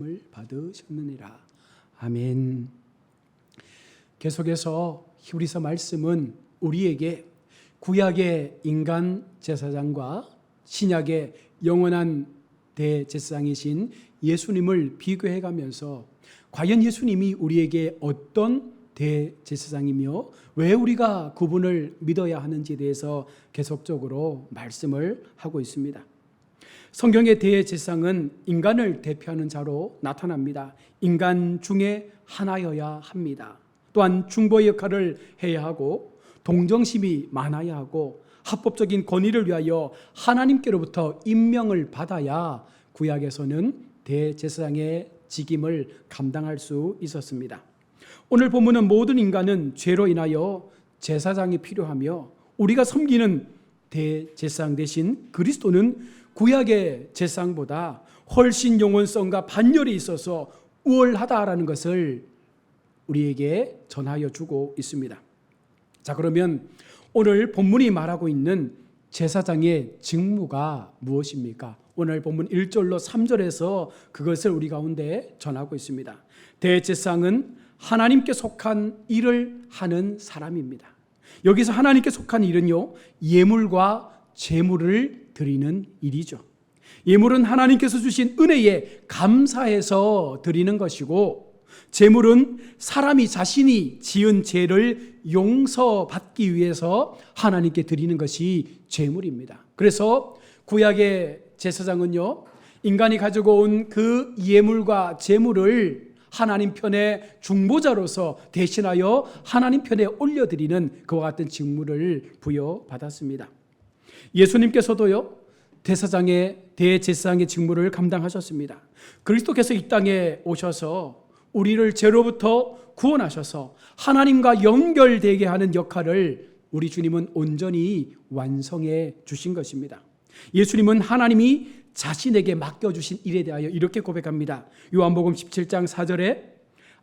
을 받으셨느니라. 아멘. 계속해서 히브리서 말씀은 우리에게 구약의 인간 제사장과 신약의 영원한 대제사장이신 예수님을 비교해 가면서 과연 예수님이 우리에게 어떤 대제사장이며 왜 우리가 그분을 믿어야 하는지에 대해서 계속적으로 말씀을 하고 있습니다. 성경의 대제사장은 인간을 대표하는 자로 나타납니다. 인간 중에 하나여야 합니다. 또한 중보의 역할을 해야 하고 동정심이 많아야 하고 합법적인 권위를 위하여 하나님께로부터 임명을 받아야 구약에서는 대제사장의 직임을 감당할 수 있었습니다. 오늘 본문은 모든 인간은 죄로 인하여 제사장이 필요하며 우리가 섬기는 대제사장 대신 그리스도는 구약의 제사장보다 훨씬 영원성과 반열이 있어서 우월하다라는 것을 우리에게 전하여 주고 있습니다. 자, 그러면 오늘 본문이 말하고 있는 제사장의 직무가 무엇입니까? 오늘 본문 1절로 3절에서 그것을 우리 가운데 전하고 있습니다. 대제사장은 하나님께 속한 일을 하는 사람입니다. 여기서 하나님께 속한 일은요, 예물과 제물을 드리는 일이죠. 예물은 하나님께서 주신 은혜에 감사해서 드리는 것이고, 제물은 사람이 자신이 지은 죄를 용서받기 위해서 하나님께 드리는 것이 제물입니다. 그래서 구약의 제사장은요, 인간이 가지고 온 그 예물과 제물을 하나님 편의 중보자로서 대신하여 하나님 편에 올려드리는 그와 같은 직무를 부여받았습니다. 예수님께서도요, 대제사장의 직무를 감당하셨습니다. 그리스도께서 이 땅에 오셔서 우리를 죄로부터 구원하셔서 하나님과 연결되게 하는 역할을 우리 주님은 온전히 완성해 주신 것입니다. 예수님은 하나님이 자신에게 맡겨주신 일에 대하여 이렇게 고백합니다. 요한복음 17장 4절에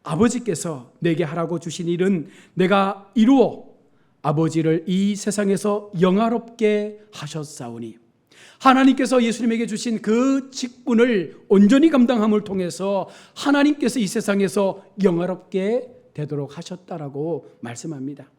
아버지께서 내게 하라고 주신 일은 내가 이루어 아버지를 이 세상에서 영화롭게 하셨사오니, 하나님께서 예수님에게 주신 그 직분을 온전히 감당함을 통해서 하나님께서 이 세상에서 영화롭게 되도록 하셨다라고 말씀합니다.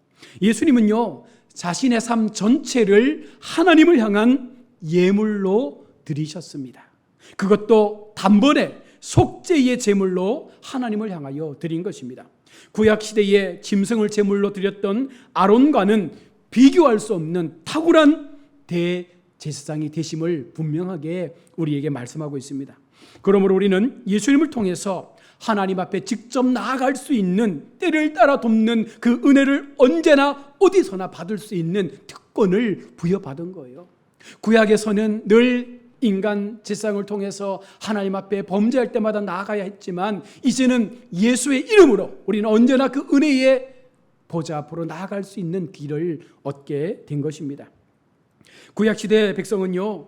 예수님은요, 자신의 삶 전체를 하나님을 향한 예물로 드리셨습니다. 그것도 단번에 속죄의 제물로 하나님을 향하여 드린 것입니다. 구약 시대에 짐승을 제물로 드렸던 아론과는 비교할 수 없는 탁월한 대제사장이 되심을 분명하게 우리에게 말씀하고 있습니다. 그러므로 우리는 예수님을 통해서 하나님 앞에 직접 나아갈 수 있는, 때를 따라 돕는 그 은혜를 언제나 어디서나 받을 수 있는 특권을 부여받은 거예요. 구약에서는 늘 인간 제사장을 통해서 하나님 앞에 범죄할 때마다 나아가야 했지만, 이제는 예수의 이름으로 우리는 언제나 그 은혜의 보좌 앞으로 나아갈 수 있는 길을 얻게 된 것입니다. 구약시대 백성은요,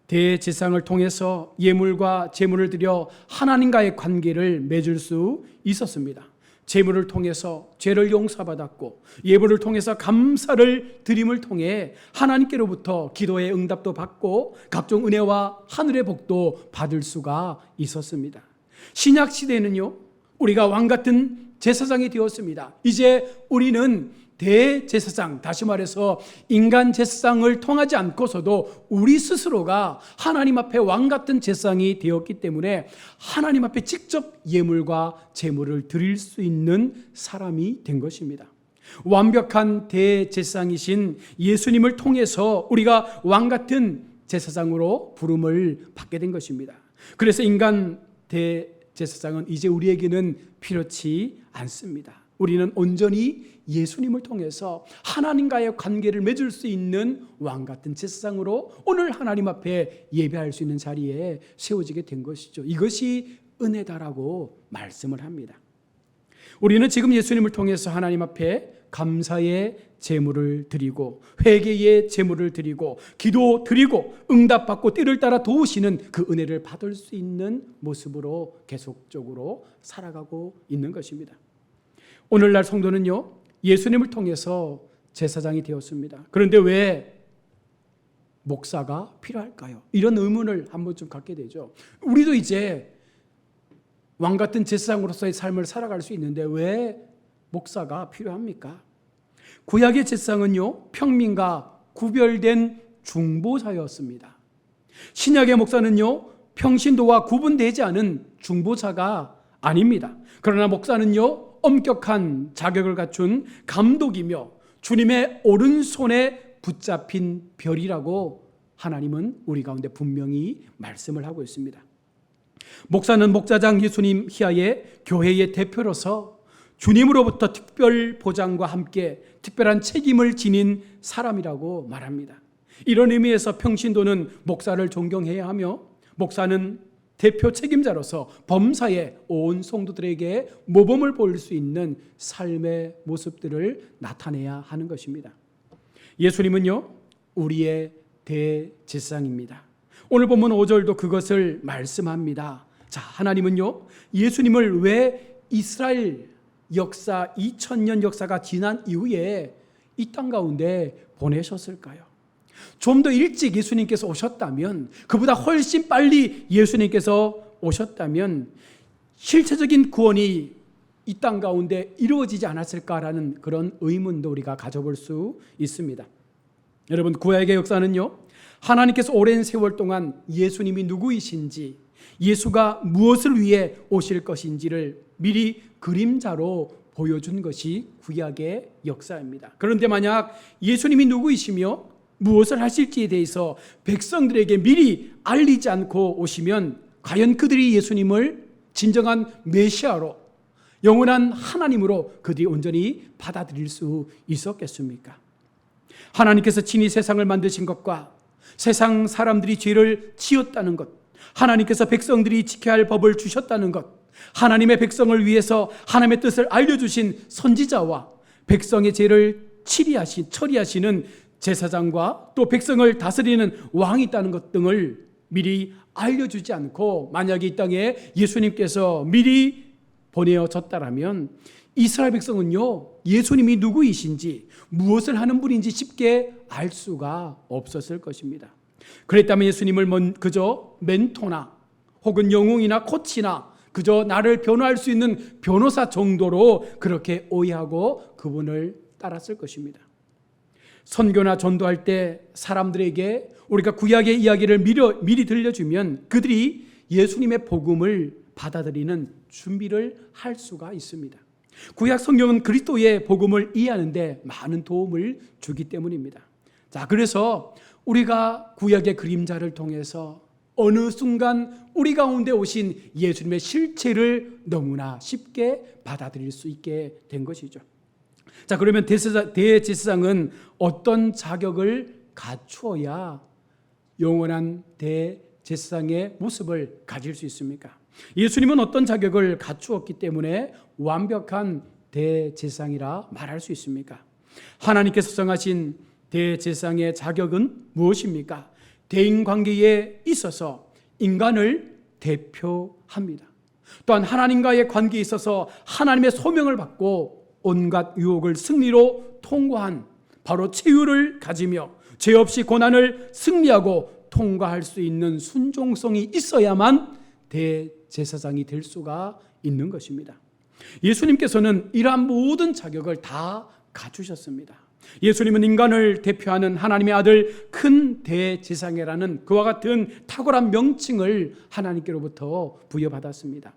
대제사장을 통해서 예물과 제물을 드려 하나님과의 관계를 맺을 수 있었습니다. 제물을 통해서 죄를 용서받았고, 예물을 통해서 감사를 드림을 통해 하나님께로부터 기도의 응답도 받고 각종 은혜와 하늘의 복도 받을 수가 있었습니다. 신약 시대에는요, 우리가 왕 같은 제사장이 되었습니다. 이제 우리는 대제사장, 다시 말해서 인간 제사장을 통하지 않고서도 우리 스스로가 하나님 앞에 왕 같은 제사장이 되었기 때문에 하나님 앞에 직접 예물과 제물을 드릴 수 있는 사람이 된 것입니다. 완벽한 대제사장이신 예수님을 통해서 우리가 왕 같은 제사장으로 부름을 받게 된 것입니다. 그래서 인간 대제사장은 이제 우리에게는 필요치 않습니다. 우리는 온전히 예수님을 통해서 하나님과의 관계를 맺을 수 있는 왕 같은 제사장으로 오늘 하나님 앞에 예배할 수 있는 자리에 세워지게 된 것이죠. 이것이 은혜다라고 말씀을 합니다. 우리는 지금 예수님을 통해서 하나님 앞에 감사의 제물을 드리고 회개의 제물을 드리고 기도 드리고 응답받고 때를 따라 도우시는 그 은혜를 받을 수 있는 모습으로 계속적으로 살아가고 있는 것입니다. 오늘날 성도는요, 예수님을 통해서 제사장이 되었습니다. 그런데 왜 목사가 필요할까요? 이런 의문을 한 번쯤 갖게 되죠. 우리도 이제 왕 같은 제사장으로서의 삶을 살아갈 수 있는데 왜 목사가 필요합니까? 구약의 제사장은요, 평민과 구별된 중보자였습니다. 신약의 목사는요, 평신도와 구분되지 않은 중보자가 아닙니다. 그러나 목사는요, 엄격한 자격을 갖춘 감독이며 주님의 오른손에 붙잡힌 별이라고 하나님은 우리 가운데 분명히 말씀을 하고 있습니다. 목사는 목자장 예수님 희하의 교회의 대표로서 주님으로부터 특별 보장과 함께 특별한 책임을 지닌 사람이라고 말합니다. 이런 의미에서 평신도는 목사를 존경해야 하며 목사는 대표 책임자로서 범사에 온 성도들에게 모범을 보일 수 있는 삶의 모습들을 나타내야 하는 것입니다. 예수님은요, 우리의 대제사장입니다. 오늘 본문 5절도 그것을 말씀합니다. 자, 하나님은요, 예수님을 왜 이스라엘 역사 2000년 역사가 지난 이후에 이 땅 가운데 보내셨을까요? 좀 더 일찍 예수님께서 오셨다면, 그보다 훨씬 빨리 예수님께서 오셨다면 실체적인 구원이 이 땅 가운데 이루어지지 않았을까라는 그런 의문도 우리가 가져볼 수 있습니다. 여러분, 구약의 역사는요, 하나님께서 오랜 세월 동안 예수님이 누구이신지, 예수가 무엇을 위해 오실 것인지를 미리 그림자로 보여준 것이 구약의 역사입니다. 그런데 만약 예수님이 누구이시며 무엇을 하실지에 대해서 백성들에게 미리 알리지 않고 오시면 과연 그들이 예수님을 진정한 메시아로, 영원한 하나님으로 그들이 온전히 받아들일 수 있었겠습니까? 하나님께서 친히 세상을 만드신 것과 세상 사람들이 죄를 지었다는 것, 하나님께서 백성들이 지켜야 할 법을 주셨다는 것, 하나님의 백성을 위해서 하나님의 뜻을 알려주신 선지자와 백성의 죄를 처리하시는 제사장과 또 백성을 다스리는 왕이 있다는 것 등을 미리 알려주지 않고 만약에 이 땅에 예수님께서 미리 보내어졌다라면 이스라엘 백성은요, 예수님이 누구이신지 무엇을 하는 분인지 쉽게 알 수가 없었을 것입니다. 그랬다면 예수님을 그저 멘토나 혹은 영웅이나 코치나 그저 나를 변호할 수 있는 변호사 정도로 그렇게 오해하고 그분을 따랐을 것입니다. 선교나 전도할 때 사람들에게 우리가 구약의 이야기를 미리 들려주면 그들이 예수님의 복음을 받아들이는 준비를 할 수가 있습니다. 구약 성경은 그리스도의 복음을 이해하는데 많은 도움을 주기 때문입니다. 자, 그래서 우리가 구약의 그림자를 통해서 어느 순간 우리 가운데 오신 예수님의 실체를 너무나 쉽게 받아들일 수 있게 된 것이죠. 자, 그러면 대제사장은 어떤 자격을 갖추어야 영원한 대제사장의 모습을 가질 수 있습니까? 예수님은 어떤 자격을 갖추었기 때문에 완벽한 대제사장이라 말할 수 있습니까? 하나님께서 정하신 대제사장의 자격은 무엇입니까? 대인관계에 있어서 인간을 대표합니다. 또한 하나님과의 관계에 있어서 하나님의 소명을 받고 온갖 유혹을 승리로 통과한 바로 체유를 가지며 죄 없이 고난을 승리하고 통과할 수 있는 순종성이 있어야만 대제사장이 될 수가 있는 것입니다. 예수님께서는 이러한 모든 자격을 다 갖추셨습니다. 예수님은 인간을 대표하는 하나님의 아들 큰 대제사장이라는 그와 같은 탁월한 명칭을 하나님께로부터 부여받았습니다.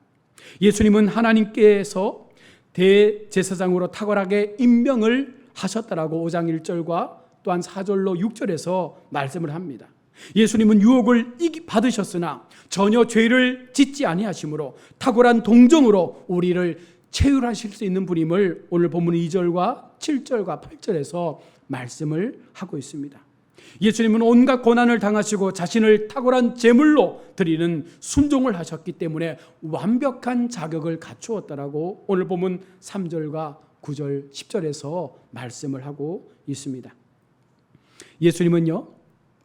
예수님은 하나님께서 대제사장으로 탁월하게 임명을 하셨다라고 5장 1절과 또한 4절로 6절에서 말씀을 합니다. 예수님은 유혹을 받으셨으나 전혀 죄를 짓지 아니하심으로 탁월한 동정으로 우리를 체휼하실 수 있는 분임을 오늘 본문 2절과 7절과 8절에서 말씀을 하고 있습니다. 예수님은 온갖 고난을 당하시고 자신을 탁월한 제물로 드리는 순종을 하셨기 때문에 완벽한 자격을 갖추었다라고 오늘 본문 3절과 9절, 10절에서 말씀을 하고 있습니다. 예수님은요,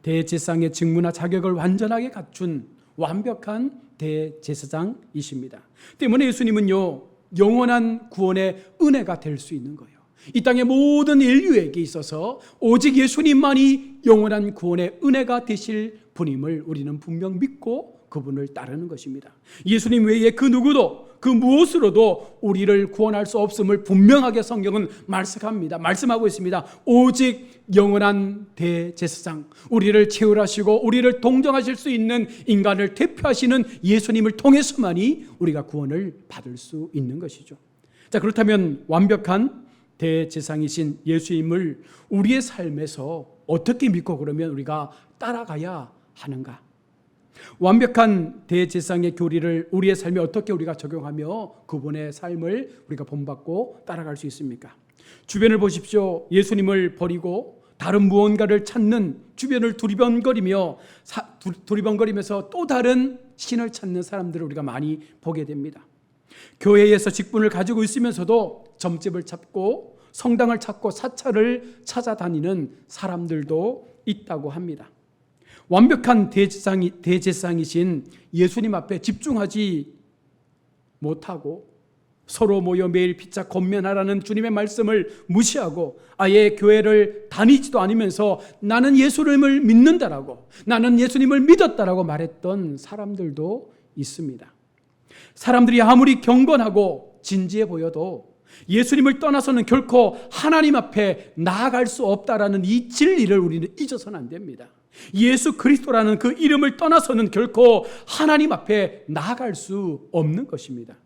대제사장의 직무나 자격을 완전하게 갖춘 완벽한 대제사장이십니다. 때문에 예수님은요, 영원한 구원의 은혜가 될 수 있는 거예요. 이 땅의 모든 인류에게 있어서 오직 예수님만이 영원한 구원의 은혜가 되실 분임을 우리는 분명 믿고 그분을 따르는 것입니다. 예수님 외에 그 누구도 그 무엇으로도 우리를 구원할 수 없음을 분명하게 성경은 말씀하고 있습니다. 오직 영원한 대제사장, 우리를 채울하시고 우리를 동정하실 수 있는 인간을 대표하시는 예수님을 통해서만이 우리가 구원을 받을 수 있는 것이죠. 자, 그렇다면 완벽한 대제사장이신 예수님을 우리의 삶에서 어떻게 믿고 그러면 우리가 따라가야 하는가? 완벽한 대제사장의 교리를 우리의 삶에 어떻게 우리가 적용하며 그분의 삶을 우리가 본받고 따라갈 수 있습니까? 주변을 보십시오. 예수님을 버리고 다른 무언가를 찾는, 주변을 두리번거리면서 또 다른 신을 찾는 사람들을 우리가 많이 보게 됩니다. 교회에서 직분을 가지고 있으면서도 점집을 찾고 성당을 찾고 사찰을 찾아다니는 사람들도 있다고 합니다. 완벽한 대제사장이신 예수님 앞에 집중하지 못하고 서로 모여 매일 피차 권면하라는 주님의 말씀을 무시하고 아예 교회를 다니지도 않으면서 나는 예수님을 믿는다라고, 나는 예수님을 믿었다라고 말했던 사람들도 있습니다. 사람들이 아무리 경건하고 진지해 보여도 예수님을 떠나서는 결코 하나님 앞에 나아갈 수 없다라는 이 진리를 우리는 잊어서는 안 됩니다. 예수 그리스도라는 그 이름을 떠나서는 결코 하나님 앞에 나아갈 수 없는 것입니다.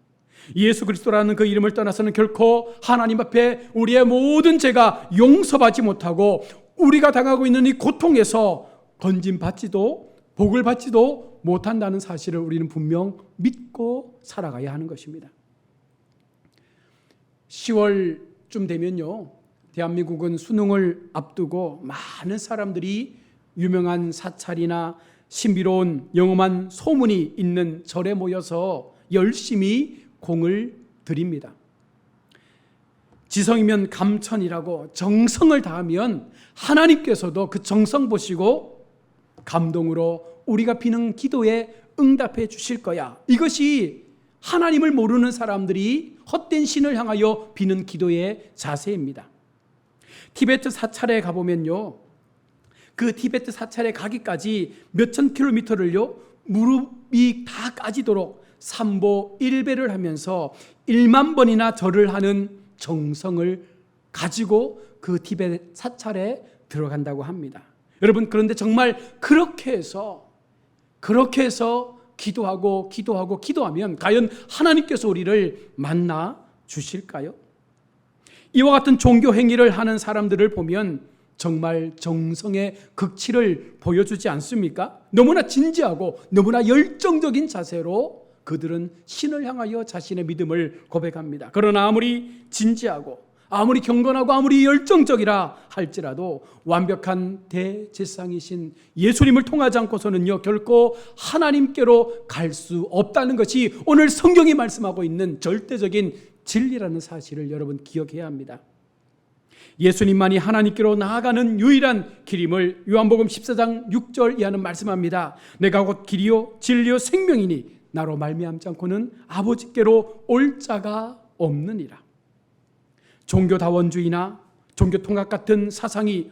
예수 그리스도라는 그 이름을 떠나서는 결코 하나님 앞에 우리의 모든 죄가 용서받지 못하고 우리가 당하고 있는 이 고통에서 건짐받지도 복을 받지도 못한다는 사실을 우리는 분명 믿고 살아가야 하는 것입니다. 10월쯤 되면요, 대한민국은 수능을 앞두고 많은 사람들이 유명한 사찰이나 신비로운 영험한 소문이 있는 절에 모여서 열심히 공을 드립니다. 지성이면 감천이라고 정성을 다하면 하나님께서도 그 정성 보시고 감동으로 우리가 비는 기도에 응답해 주실 거야. 이것이 하나님을 모르는 사람들이 헛된 신을 향하여 비는 기도의 자세입니다. 티베트 사찰에 가보면요, 그 티베트 사찰에 가기까지 몇천 킬로미터를요 무릎이 다 까지도록 삼보 1배를 하면서 1만 번이나 절을 하는 정성을 가지고 그 티베트 사찰에 들어간다고 합니다. 여러분, 그런데 정말 그렇게 해서 기도하면 과연 하나님께서 우리를 만나 주실까요? 이와 같은 종교 행위를 하는 사람들을 보면 정말 정성의 극치를 보여주지 않습니까? 너무나 진지하고 너무나 열정적인 자세로 그들은 신을 향하여 자신의 믿음을 고백합니다. 그러나 아무리 진지하고 아무리 경건하고 아무리 열정적이라 할지라도 완벽한 대제사장이신 예수님을 통하지 않고서는요 결코 하나님께로 갈 수 없다는 것이 오늘 성경이 말씀하고 있는 절대적인 진리라는 사실을 여러분 기억해야 합니다. 예수님만이 하나님께로 나아가는 유일한 길임을 요한복음 14장 6절 이하는 말씀합니다. 내가 곧 길이요 진리요 생명이니 나로 말미암지 않고는 아버지께로 올 자가 없느니라. 종교다원주의나 종교통합 같은 사상이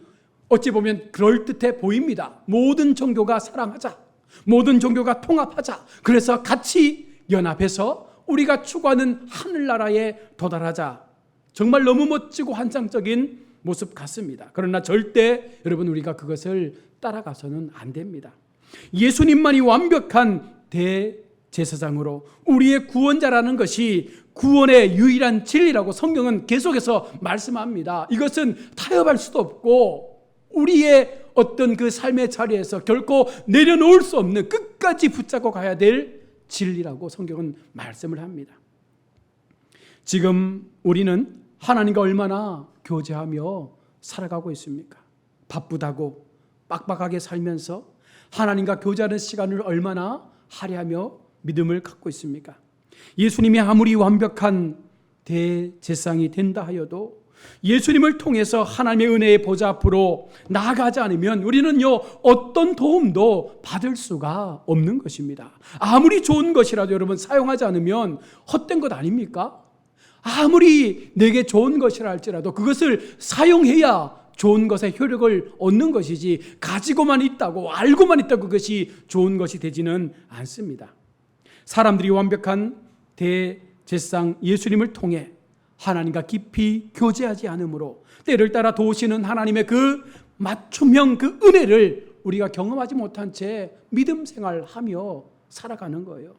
어찌 보면 그럴듯해 보입니다. 모든 종교가 사랑하자, 모든 종교가 통합하자, 그래서 같이 연합해서 우리가 추구하는 하늘나라에 도달하자. 정말 너무 멋지고 환상적인 모습 같습니다. 그러나 절대 여러분 우리가 그것을 따라가서는 안 됩니다. 예수님만이 완벽한 대제사장으로 우리의 구원자라는 것이 구원의 유일한 진리라고 성경은 계속해서 말씀합니다. 이것은 타협할 수도 없고 우리의 어떤 그 삶의 자리에서 결코 내려놓을 수 없는 끝까지 붙잡고 가야 될 진리라고 성경은 말씀을 합니다. 지금 우리는 하나님과 얼마나 교제하며 살아가고 있습니까? 바쁘다고 빡빡하게 살면서 하나님과 교제하는 시간을 얼마나 할애하며 믿음을 갖고 있습니까? 예수님이 아무리 완벽한 대제사장이 된다 하여도 예수님을 통해서 하나님의 은혜의 보좌 앞으로 나아가지 않으면 우리는요 어떤 도움도 받을 수가 없는 것입니다. 아무리 좋은 것이라도 여러분 사용하지 않으면 헛된 것 아닙니까? 아무리 내게 좋은 것이라 할지라도 그것을 사용해야 좋은 것의 효력을 얻는 것이지 가지고만 있다고 알고만 있다고 그것이 좋은 것이 되지는 않습니다. 사람들이 완벽한 제사장 예수님을 통해 하나님과 깊이 교제하지 않으므로 때를 따라 도우시는 하나님의 그 맞춤형 그 은혜를 우리가 경험하지 못한 채 믿음 생활하며 살아가는 거예요.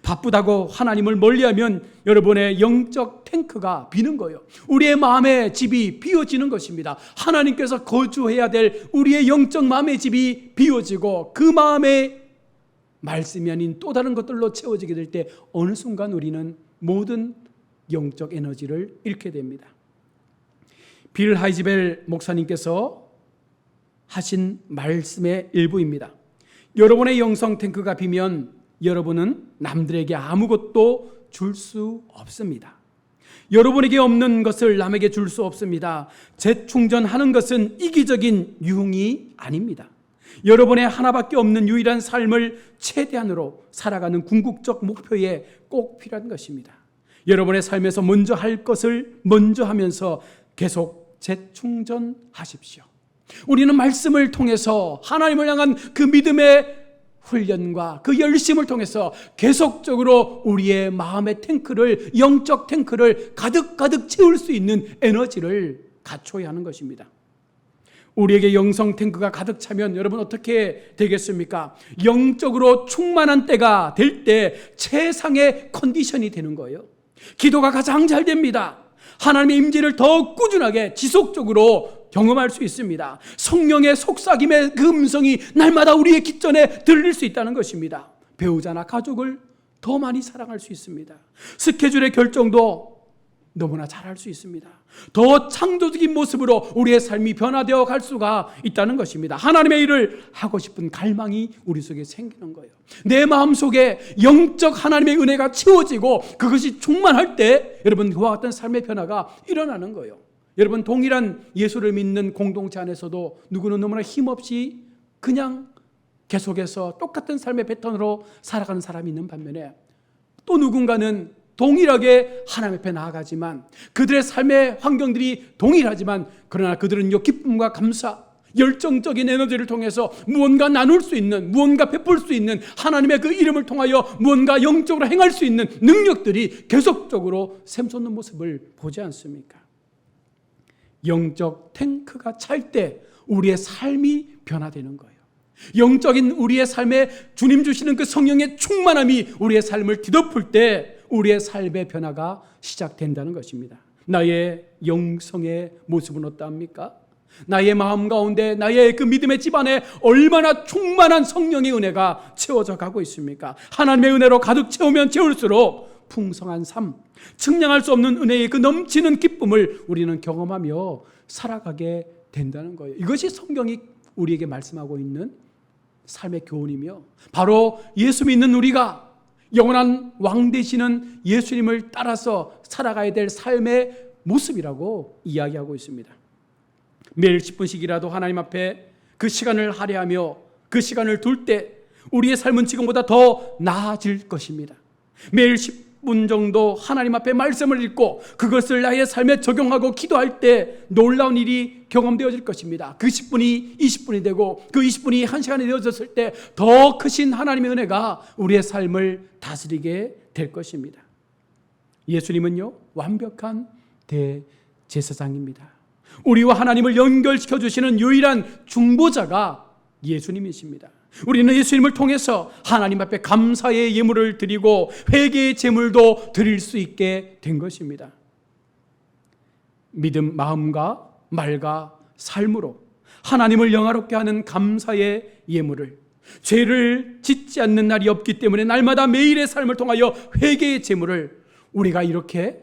바쁘다고 하나님을 멀리하면 여러분의 영적 탱크가 비는 거예요. 우리의 마음의 집이 비워지는 것입니다. 하나님께서 거주해야 될 우리의 영적 마음의 집이 비워지고 그 마음의 말씀이 아닌 또 다른 것들로 채워지게 될 때 어느 순간 우리는 모든 영적 에너지를 잃게 됩니다. 빌 하이즈벨 목사님께서 하신 말씀의 일부입니다. 여러분의 영성 탱크가 비면 여러분은 남들에게 아무것도 줄 수 없습니다. 여러분에게 없는 것을 남에게 줄 수 없습니다. 재충전하는 것은 이기적인 유흥이 아닙니다. 여러분의 하나밖에 없는 유일한 삶을 최대한으로 살아가는 궁극적 목표에 꼭 필요한 것입니다. 여러분의 삶에서 먼저 할 것을 먼저 하면서 계속 재충전하십시오. 우리는 말씀을 통해서 하나님을 향한 그 믿음의 훈련과 그 열심을 통해서 계속적으로 우리의 마음의 탱크를, 영적 탱크를 가득 채울 수 있는 에너지를 갖춰야 하는 것입니다. 우리에게 영성 탱크가 가득 차면 여러분 어떻게 되겠습니까? 영적으로 충만한 때가 될 때 최상의 컨디션이 되는 거예요. 기도가 가장 잘 됩니다. 하나님의 임재를 더 꾸준하게 지속적으로 경험할 수 있습니다. 성령의 속삭임의 그 음성이 날마다 우리의 귓전에 들릴 수 있다는 것입니다. 배우자나 가족을 더 많이 사랑할 수 있습니다. 스케줄의 결정도 너무나 잘할 수 있습니다. 더 창조적인 모습으로 우리의 삶이 변화되어 갈 수가 있다는 것입니다. 하나님의 일을 하고 싶은 갈망이 우리 속에 생기는 거예요. 내 마음속에 영적 하나님의 은혜가 채워지고 그것이 충만할 때 여러분 그와 같은 삶의 변화가 일어나는 거예요. 여러분 동일한 예수를 믿는 공동체 안에서도 누구는 너무나 힘없이 그냥 계속해서 똑같은 삶의 패턴으로 살아가는 사람이 있는 반면에 또 누군가는 동일하게 하나님 앞에 나아가지만 그들의 삶의 환경들이 동일하지만 그러나 그들은요 기쁨과 감사, 열정적인 에너지를 통해서 무언가 나눌 수 있는, 무언가 베풀 수 있는 하나님의 그 이름을 통하여 무언가 영적으로 행할 수 있는 능력들이 계속적으로 샘솟는 모습을 보지 않습니까? 영적 탱크가 찰 때 우리의 삶이 변화되는 거예요. 영적인 우리의 삶에 주님 주시는 그 성령의 충만함이 우리의 삶을 뒤덮을 때 우리의 삶의 변화가 시작된다는 것입니다. 나의 영성의 모습은 어떠합니까? 나의 마음 가운데 나의 그 믿음의 집안에 얼마나 충만한 성령의 은혜가 채워져 가고 있습니까? 하나님의 은혜로 가득 채우면 채울수록 풍성한 삶, 측량할 수 없는 은혜의 그 넘치는 기쁨을 우리는 경험하며 살아가게 된다는 거예요. 이것이 성경이 우리에게 말씀하고 있는 삶의 교훈이며 바로 예수 믿는 우리가 영원한 왕 되시는 예수님을 따라서 살아가야 될 삶의 모습이라고 이야기하고 있습니다. 매일 10분씩이라도 하나님 앞에 그 시간을 할애하며 그 시간을 둘 때 우리의 삶은 지금보다 더 나아질 것입니다. 매일 10분 정도 하나님 앞에 말씀을 읽고 그것을 나의 삶에 적용하고 기도할 때 놀라운 일이 경험되어질 것입니다. 그 10분이 20분이 되고 그 20분이 1시간이 되어졌을 때 더 크신 하나님의 은혜가 우리의 삶을 다스리게 될 것입니다. 예수님은요 완벽한 대제사장입니다. 우리와 하나님을 연결시켜 주시는 유일한 중보자가 예수님이십니다. 우리는 예수님을 통해서 하나님 앞에 감사의 예물을 드리고 회개의 제물도 드릴 수 있게 된 것입니다. 믿음 마음과 말과 삶으로 하나님을 영화롭게 하는 감사의 예물을, 죄를 짓지 않는 날이 없기 때문에 날마다 매일의 삶을 통하여 회개의 제물을 우리가 이렇게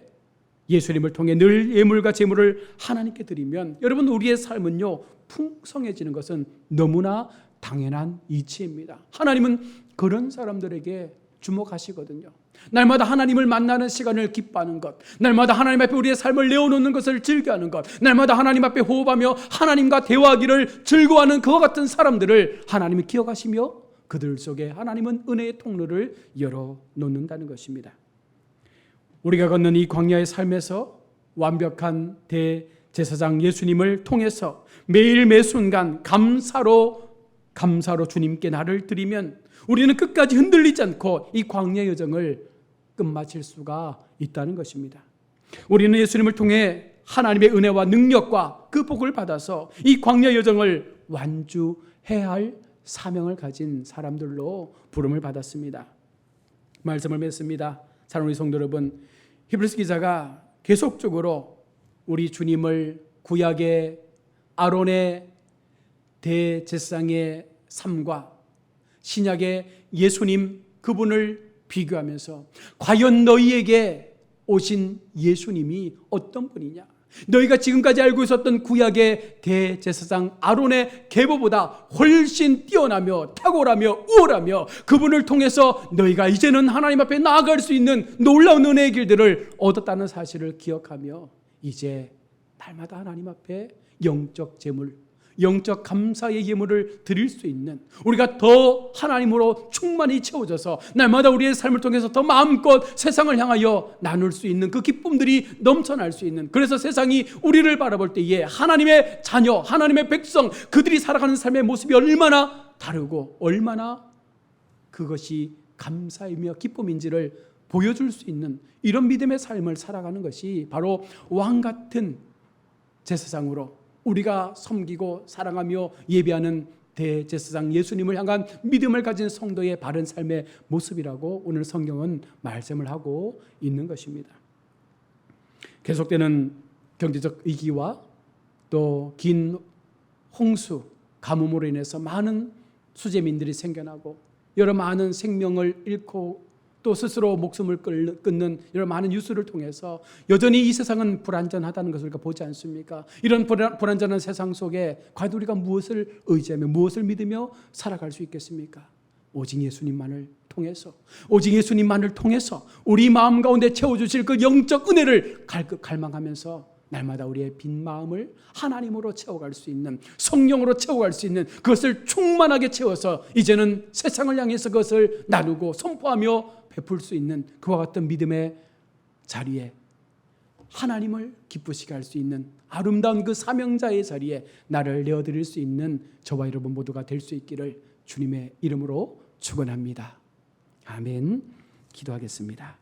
예수님을 통해 늘 예물과 제물을 하나님께 드리면 여러분 우리의 삶은요 풍성해지는 것은 너무나 당연한 이치입니다. 하나님은 그런 사람들에게 주목하시거든요. 날마다 하나님을 만나는 시간을 기뻐하는 것, 날마다 하나님 앞에 우리의 삶을 내어놓는 것을 즐겨하는 것, 날마다 하나님 앞에 호흡하며 하나님과 대화하기를 즐거워하는 그와 같은 사람들을 하나님이 기억하시며 그들 속에 하나님은 은혜의 통로를 열어놓는다는 것입니다. 우리가 걷는 이 광야의 삶에서 완벽한 대제사장 예수님을 통해서 매일 매순간 감사로 주님께 나를 드리면 우리는 끝까지 흔들리지 않고 이 광야 여정을 끝마칠 수가 있다는 것입니다. 우리는 예수님을 통해 하나님의 은혜와 능력과 그 복을 받아서 이 광야 여정을 완주해야 할 사명을 가진 사람들로 부름을 받았습니다. 말씀을 맺습니다. 사랑하는 성도 여러분, 히브리서 기자가 계속적으로 우리 주님을 구약의 아론의 대제사장의 삶과 신약의 예수님 그분을 비교하면서 과연 너희에게 오신 예수님이 어떤 분이냐? 너희가 지금까지 알고 있었던 구약의 대제사장 아론의 계보보다 훨씬 뛰어나며 탁월하며 우월하며 그분을 통해서 너희가 이제는 하나님 앞에 나아갈 수 있는 놀라운 은혜의 길들을 얻었다는 사실을 기억하며 이제 날마다 하나님 앞에 영적 제물, 영적 감사의 예물을 드릴 수 있는, 우리가 더 하나님으로 충만히 채워져서 날마다 우리의 삶을 통해서 더 마음껏 세상을 향하여 나눌 수 있는 그 기쁨들이 넘쳐날 수 있는, 그래서 세상이 우리를 바라볼 때에 하나님의 자녀, 하나님의 백성, 그들이 살아가는 삶의 모습이 얼마나 다르고 얼마나 그것이 감사이며 기쁨인지를 보여줄 수 있는 이런 믿음의 삶을 살아가는 것이 바로 왕같은 제사장으로 우리가 섬기고 사랑하며 예배하는 대제사장 예수님을 향한 믿음을 가진 성도의 바른 삶의 모습이라고 오늘 성경은 말씀을 하고 있는 것입니다. 계속되는 경제적 위기와 또 긴 홍수, 가뭄으로 인해서 많은 수재민들이 생겨나고 여러 많은 생명을 잃고 또 스스로 목숨을 끊는 이런 많은 뉴스를 통해서 여전히 이 세상은 불안전하다는 것을 우리가 보지 않습니까? 이런 불안전한 세상 속에 과연 우리가 무엇을 의지하며 무엇을 믿으며 살아갈 수 있겠습니까? 오직 예수님만을 통해서, 오직 예수님만을 통해서 우리 마음 가운데 채워주실 그 영적 은혜를 갈망하면서 날마다 우리의 빈 마음을 하나님으로 채워갈 수 있는, 성령으로 채워갈 수 있는, 그것을 충만하게 채워서 이제는 세상을 향해서 그것을 나누고 선포하며 베풀 수 있는 그와 같은 믿음의 자리에, 하나님을 기쁘시게 할 수 있는 아름다운 그 사명자의 자리에 나를 내어드릴 수 있는 저와 여러분 모두가 될 수 있기를 주님의 이름으로 축원합니다. 아멘. 기도하겠습니다.